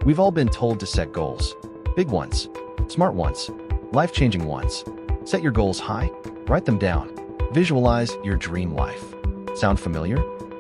We've all been told to set goals. Big ones, smart ones, life-changing ones. Set your goals high, write them down, visualize your dream life. Sound familiar?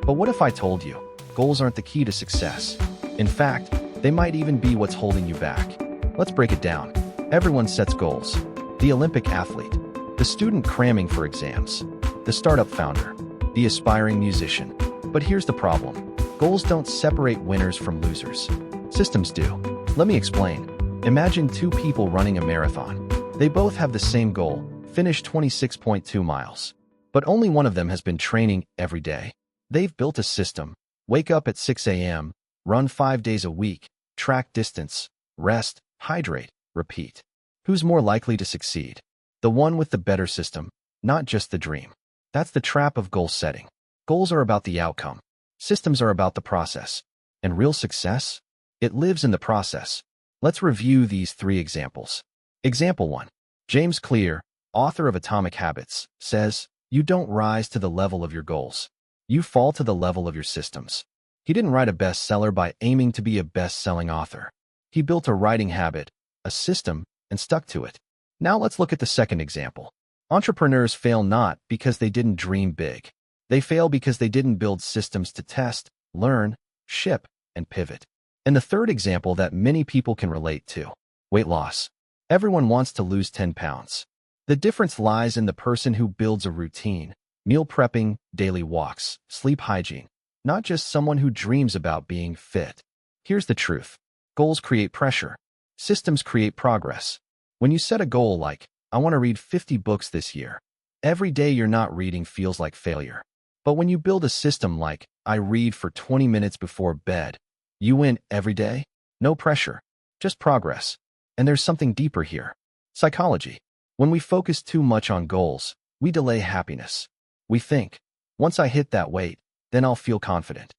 But what if I told you, goals aren't the key to success? In fact, they might even be what's holding you back. Let's break it down. Everyone sets goals. The Olympic athlete, the student cramming for exams, the startup founder, the aspiring musician. But here's the problem. Goals don't separate winners from losers. Systems do. Let me explain. Imagine two people running a marathon. They both have the same goal, finish 26.2 miles. But only one of them has been training every day. They've built a system. Wake up at 6 a.m., run 5 days a week, track distance, rest, hydrate, repeat. Who's more likely to succeed? The one with the better system, not just the dream. That's the trap of goal setting. Goals are about the outcome. Systems are about the process. And real success? It lives in the process. Let's review these 3 examples. Example 1. James Clear, author of Atomic Habits, says, "You don't rise to the level of your goals. You fall to the level of your systems." He didn't write a bestseller by aiming to be a best-selling author. He built a writing habit, a system, and stuck to it. Now let's look at the second example. Entrepreneurs fail not because they didn't dream big. They fail because they didn't build systems to test, learn, ship, and pivot. And the third example that many people can relate to: weight loss. Everyone wants to lose 10 pounds. The difference lies in the person who builds a routine, meal prepping, daily walks, sleep hygiene, not just someone who dreams about being fit. Here's the truth. Goals create pressure. Systems create progress. When you set a goal like, "I want to read 50 books this year," every day you're not reading feels like failure. But when you build a system like, "I read for 20 minutes before bed," you win every day. No pressure, just progress. And there's something deeper here. Psychology. When we focus too much on goals, we delay happiness. We think, once I hit that weight, then I'll feel confident.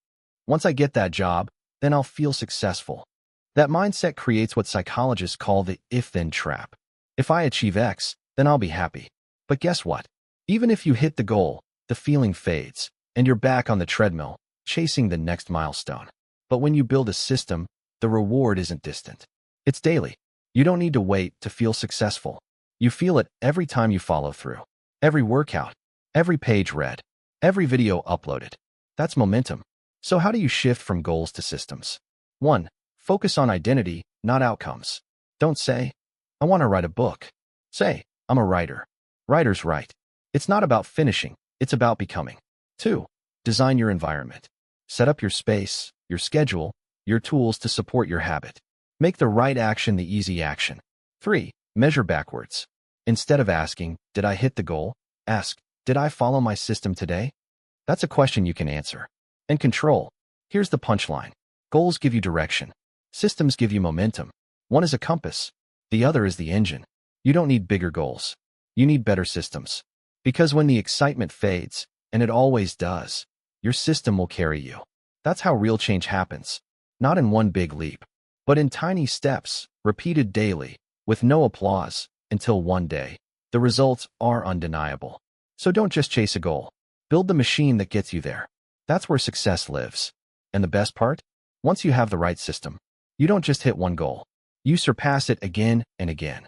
Once I get that job, then I'll feel successful. That mindset creates what psychologists call the if-then trap. If I achieve X, then I'll be happy. But guess what? Even if you hit the goal, the feeling fades, and you're back on the treadmill, chasing the next milestone. But when you build a system, the reward isn't distant. It's daily. You don't need to wait to feel successful. You feel it every time you follow through. Every workout, every page read, every video uploaded. That's momentum. So how do you shift from goals to systems? 1. Focus on identity, not outcomes. Don't say, "I want to write a book." Say, "I'm a writer." Writers write. It's not about finishing, it's about becoming. 2. Design your environment. Set up your space, your schedule, your tools to support your habit. Make the right action the easy action. 3. Measure backwards. Instead of asking, "Did I hit the goal?" ask, "Did I follow my system today?" That's a question you can answer. And control. Here's the punchline. Goals give you direction. Systems give you momentum. One is a compass. The other is the engine. You don't need bigger goals. You need better systems. Because when the excitement fades, and it always does, your system will carry you. That's how real change happens. Not in one big leap, but in tiny steps, repeated daily, with no applause, until one day, the results are undeniable. So don't just chase a goal. Build the machine that gets you there. That's where success lives. And the best part? Once you have the right system, you don't just hit one goal. You surpass it again and again.